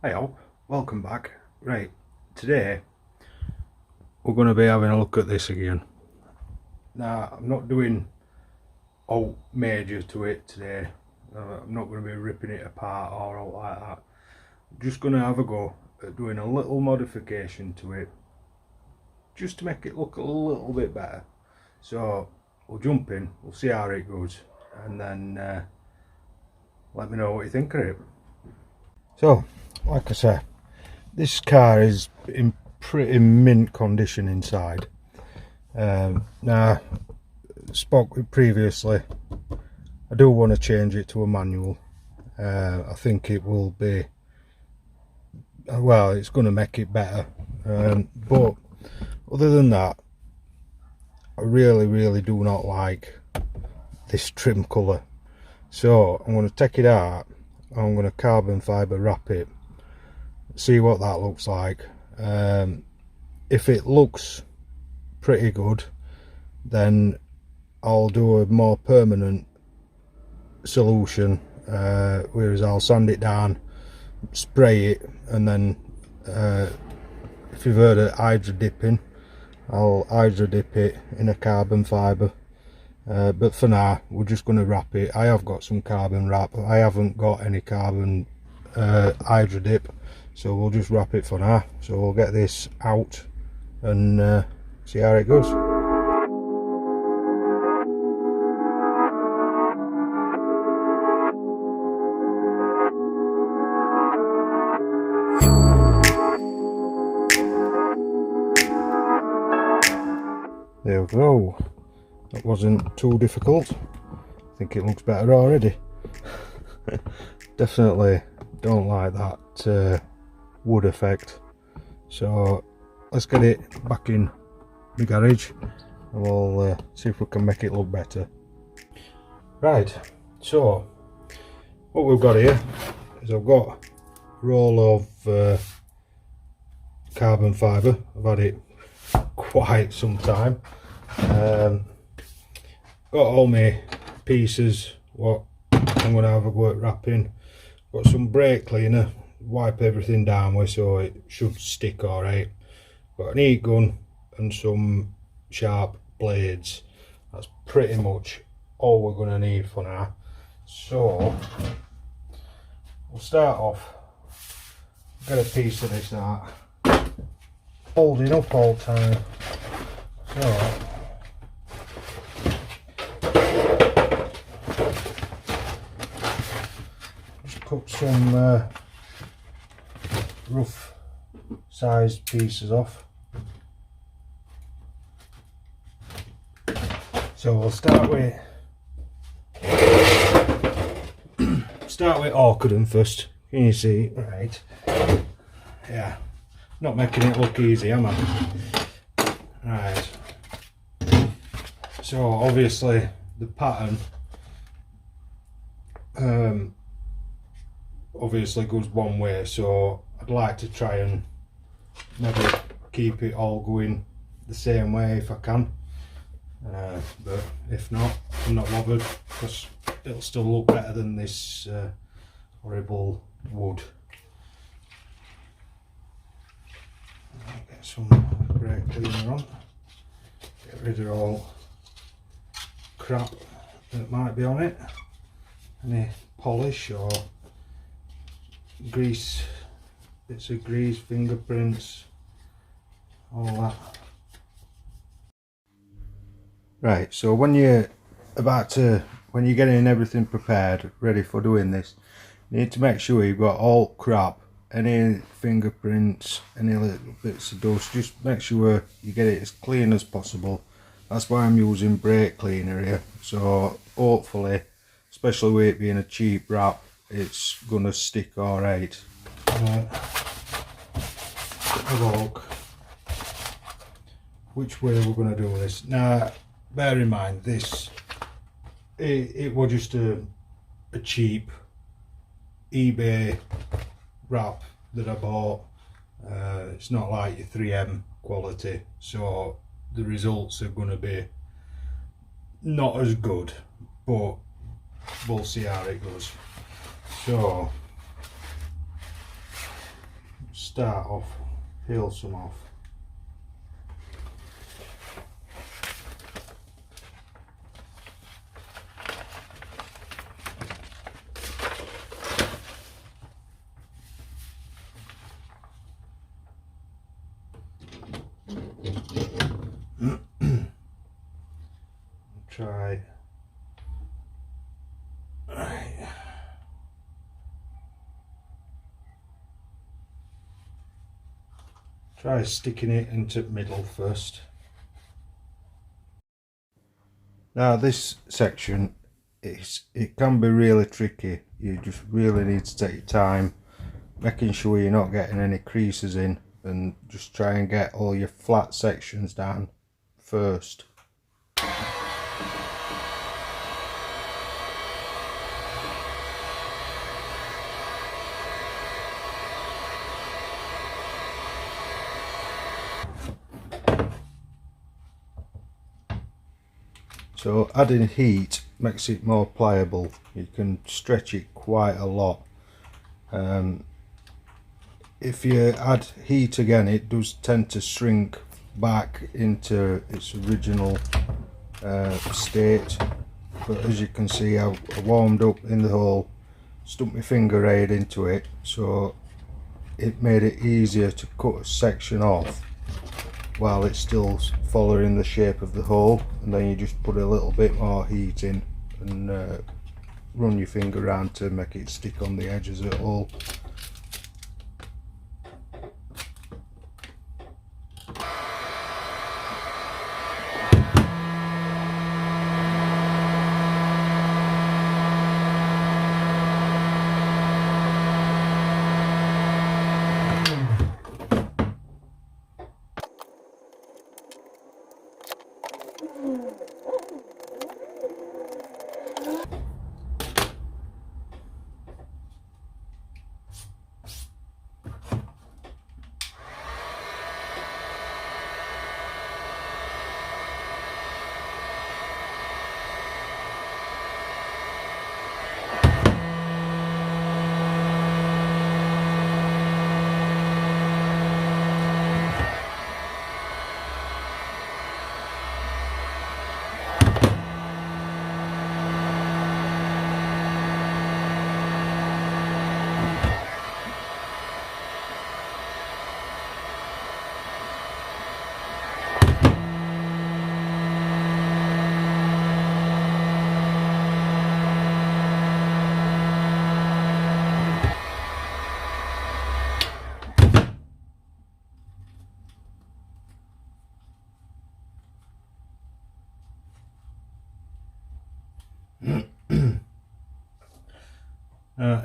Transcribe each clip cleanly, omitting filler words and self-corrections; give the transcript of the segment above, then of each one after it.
Hey all, welcome back. Right, today we're going to be having a look at this again. Now, I'm not doing all major to it today. I'm not going to be ripping it apart or all like that. I'm just going to have a go at doing a little modification to it, just to make it look a little bit better. So we'll jump in, we'll see how it goes, and then let me know what you think of it. So, like I say, this car is in pretty mint condition inside. Now, spoke with previously, I do want to change it to a manual. I think it will be, well, it's going to make it better. But other than that, I really do not like this trim colour. So I'm going to take it out, I'm going to carbon fibre wrap it, see what that looks like. If it looks pretty good, then I'll do a more permanent solution, whereas I'll sand it down, spray it, and then if you've heard of hydro dipping, I'll hydro dip it in a carbon fibre. But for now, we're just going to wrap it. I have got some carbon wrap, I haven't got any carbon hydro dip, so we'll just wrap it for now. So we'll get this out and see how it goes. There we go. That wasn't too difficult. I think it looks better already. Definitely don't like that wood effect. So let's get it back in the garage and we'll see if we can make it look better. Right, so what we've got here is I've got a roll of carbon fibre. I've had it quite some time. Got all my pieces what I'm going to have a go at wrapping. Got some brake cleaner, wipe everything down with so it should stick alright. Got an heat gun and some sharp blades. That's pretty much all we're going to need for now. So we'll start off, get a piece of this out, holding up all the time. So just cut some rough sized pieces off. So we'll start with Orchidon first. Can you see? Right. Yeah. Not making it look easy, am I? Right. So obviously the pattern obviously goes one way, so I'd like to try and maybe keep it all going the same way if I can. But if not, I'm not bothered because it'll still look better than this horrible wood. I'll get some brake cleaner on, get rid of all crap that might be on it, any polish or grease, bits of grease, fingerprints, all that. Right, so when you're getting everything prepared, ready for doing this, you need to make sure you've got all crap, any fingerprints, any little bits of dust, just make sure you get it as clean as possible. That's why I'm using brake cleaner here, so hopefully, especially with it being a cheap wrap, it's gonna stick alright. Have a look which way we're gonna do this. Now bear in mind this, it was just a cheap eBay wrap that I bought. It's not like your 3M quality, so the results are going to be not as good, but we'll see how it goes. So start off, peel some off. Try sticking it into the middle first. Now this section, it can be really tricky. You just really need to take your time, making sure you're not getting any creases in, and just try and get all your flat sections down first. So adding heat makes it more pliable. You can stretch it quite a lot. If you add heat again, it does tend to shrink back into its original state. But as you can see, I warmed up in the hole, stuck my finger aid into it, so it made it easier to cut a section off while it's still following the shape of the hole, and then you just put a little bit more heat in and run your finger around to make it stick on the edges of the hole.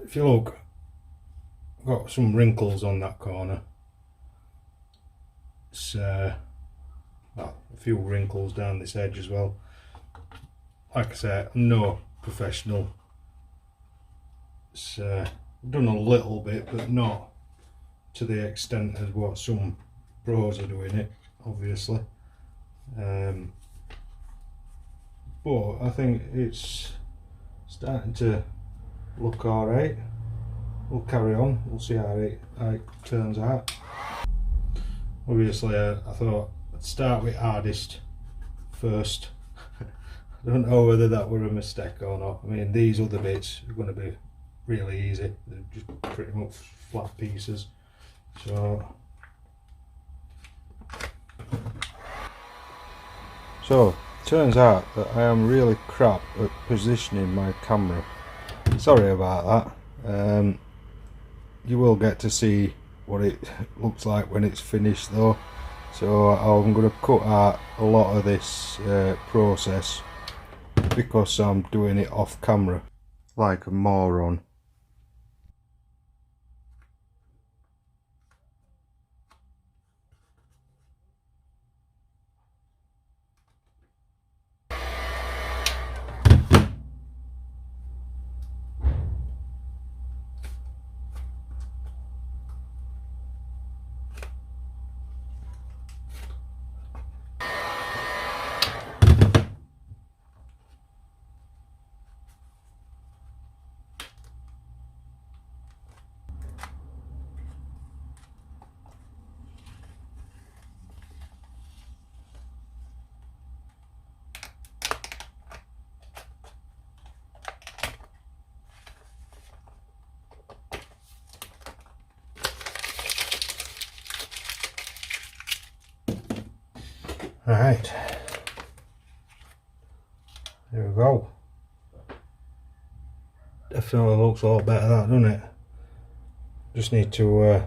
If you look, I've got some wrinkles on that corner. It's a few wrinkles down this edge as well. Like I said, I'm no professional. I've done a little bit, but not to the extent as what some pros are doing it, obviously. But I think it's starting to look alright. We'll carry on, we'll see how it turns out. Obviously I thought I'd start with hardest first. I don't know whether that were a mistake or not. I mean, these other bits are going to be really easy. They're just pretty much flat pieces. So turns out that I am really crap at positioning my camera. Sorry about that. You will get to see what it looks like when it's finished though. So I'm going to cut out a lot of this process because I'm doing it off camera like a moron. Right, there we go. Definitely looks a lot better, that, doesn't it? Just need to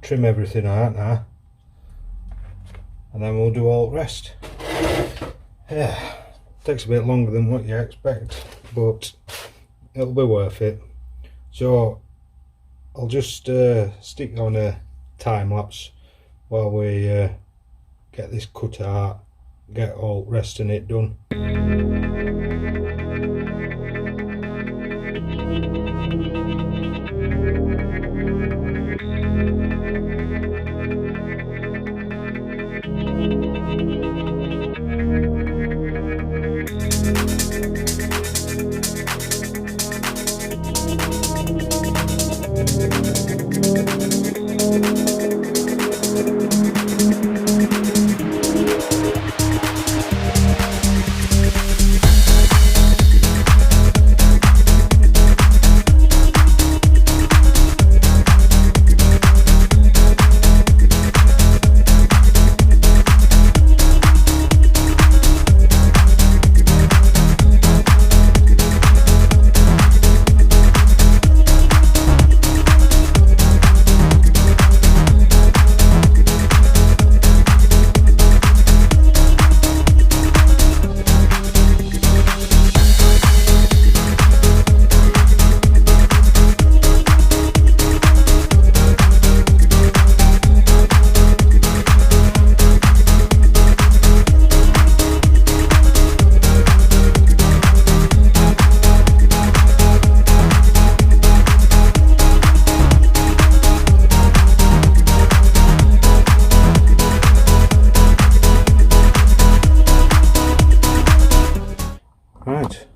trim everything out now, and then we'll do all the rest. Yeah, takes a bit longer than what you expect, but it'll be worth it. So I'll just stick on a time lapse while we get this cut out, get all the rest of it done. Right,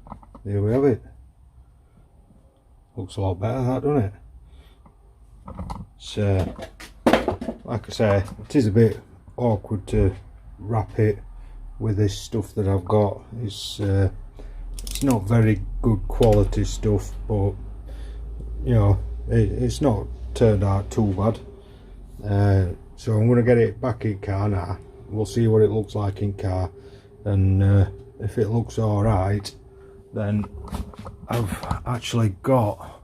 there we have it. Looks a lot better, that, doesn't it? So, like I say, it is a bit awkward to wrap it with this stuff that I've got. It's not very good quality stuff, but you know, it's not turned out too bad. So I'm going to get it back in car now. We'll see what it looks like in car, and if it looks alright, then I've actually got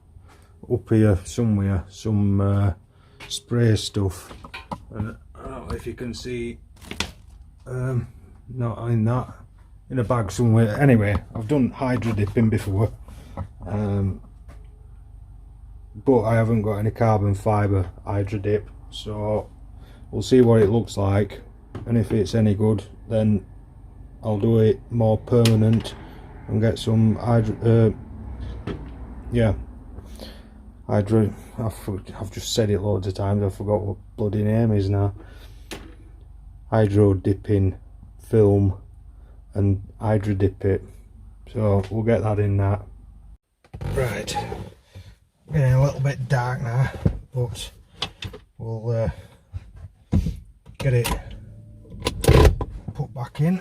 up here somewhere some spray stuff, and I don't know if you can see, not in that, in a bag somewhere. Anyway, I've done hydro dipping before, but I haven't got any carbon fibre hydro dip, so we'll see what it looks like, and if it's any good, then I'll do it more permanent and get some hydro, I've just said it loads of times, I forgot what bloody name is now. Hydro dipping film and hydro dip it, so we'll get that in that. Right, getting a little bit dark now, but we'll get it put back in,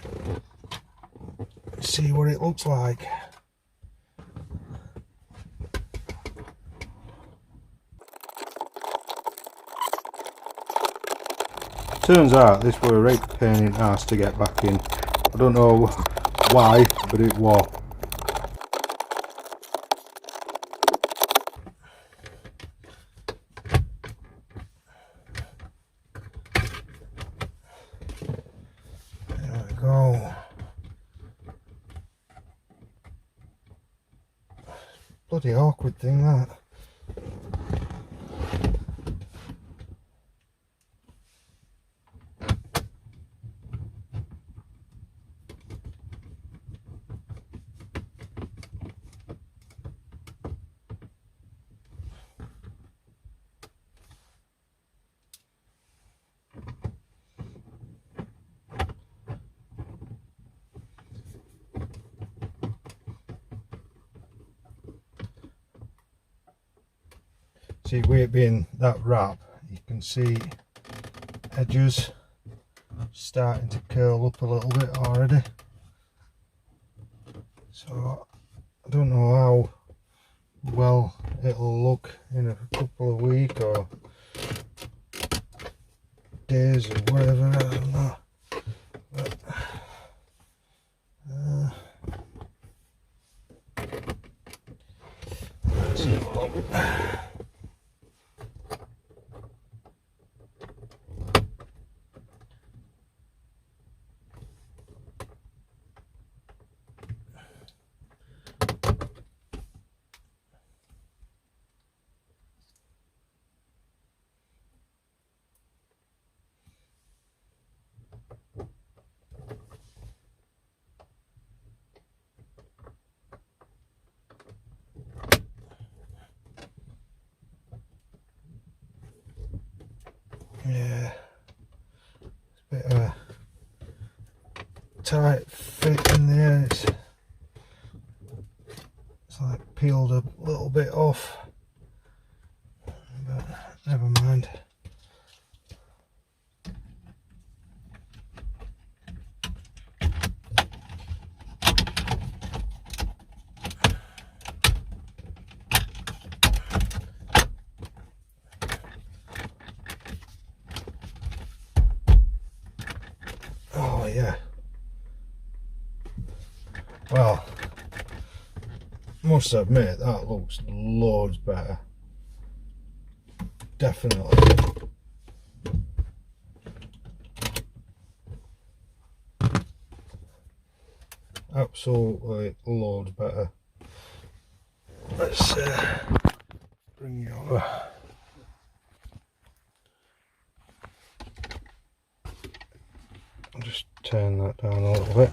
see what it looks like. Turns out this were a right pain in the ass to get back in. I don't know why, but it was. There we go. Bloody awkward thing, that. See, with it being that wrap, you can see edges starting to curl up a little bit already. So I don't know how well it'll look in a couple of weeks or days or whatever, I don't know. But, let's have a look. Yeah, it's a bit of a tight fit in there. It's like peeled a little bit off, but never mind. Oh yeah. Well, must admit that looks loads better. Definitely. Absolutely loads better. Let's bring you over. I'll just turn that down a little bit.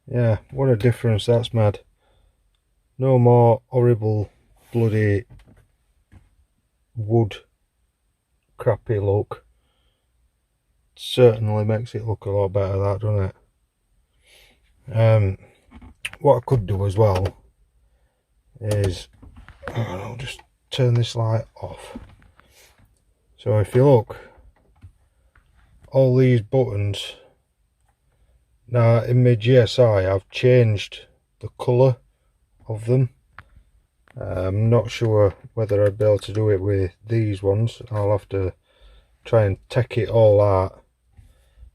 Yeah, what a difference, that's mad. No more horrible bloody wood crappy look. Certainly makes it look a lot better, that, doesn't it? What I could do as well is, I'll just turn this light off. So if you look, all these buttons, now in my GSI I've changed the colour of them. I'm not sure whether I'd be able to do it with these ones. I'll have to try and take it all out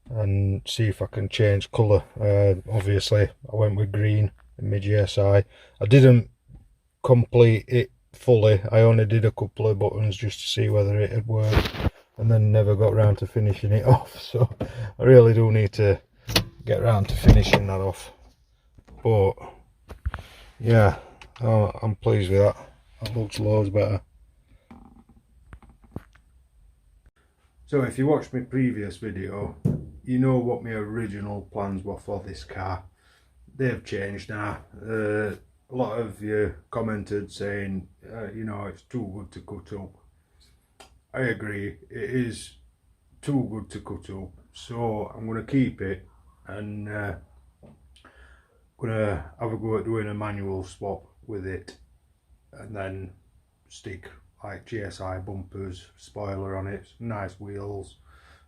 and see if I can change colour. Obviously I went with green in my GSI. I didn't complete it fully, I only did a couple of buttons just to see whether it had worked, and then never got around to finishing it off, so I really do need to get around to finishing that off. But yeah, I'm pleased with that. That looks loads better. So if you watched my previous video, you know what my original plans were for this car. They've changed now. A lot of you commented saying, you know, it's too good to cut up. I agree, it is too good to cut up. So I'm going to keep it and going to have a go at doing a manual swap with it, and then stick like GSI bumpers, spoiler on it, nice wheels,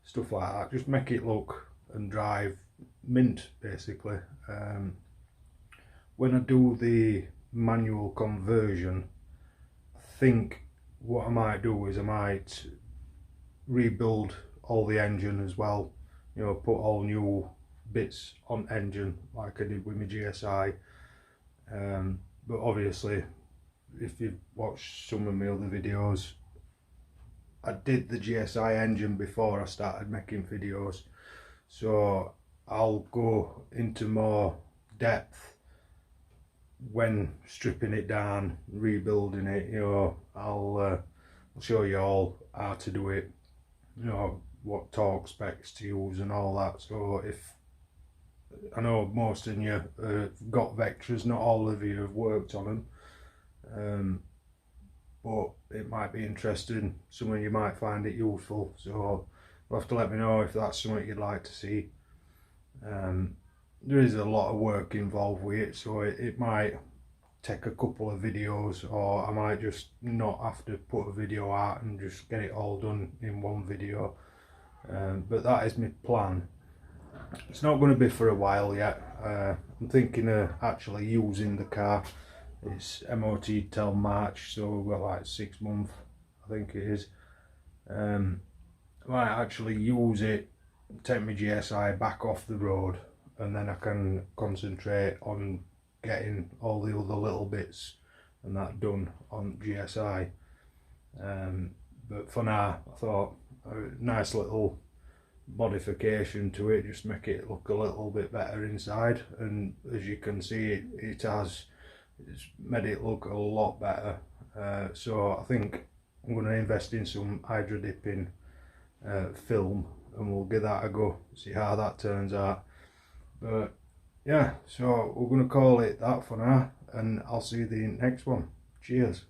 stuff like that. Just make it look and drive mint, basically. When I do the manual conversion, I think what I might do is I might rebuild all the engine as well, you know, put all new bits on engine like I did with my GSI. But obviously, if you've watched some of my other videos, I did the GSI engine before I started making videos, so I'll go into more depth when stripping it down, rebuilding it. You know, I'll show you all how to do it, you know, what torque specs to use and all that. So if I know most of you got Vectras, not all of you have worked on them, but it might be interesting. Some of you might find it useful, so you'll have to let me know if that's something you'd like to see. There is a lot of work involved with it, so it might take a couple of videos, or I might just not have to put a video out and just get it all done in one video. But that is my plan. It's not going to be for a while yet. I'm thinking of actually using the car it's MOT till March, so we've got like 6 months, I think it is. I might actually use it, take my GSI back off the road, and then I can concentrate on getting all the other little bits and that done on GSI. But for now, I thought a nice little modification to it, just make it look a little bit better inside, and as you can see, it's made it look a lot better. So I think I'm going to invest in some hydro dipping film, and we'll give that a go, see how that turns out. But yeah, so we're going to call it that for now, and I'll see you in the next one. Cheers.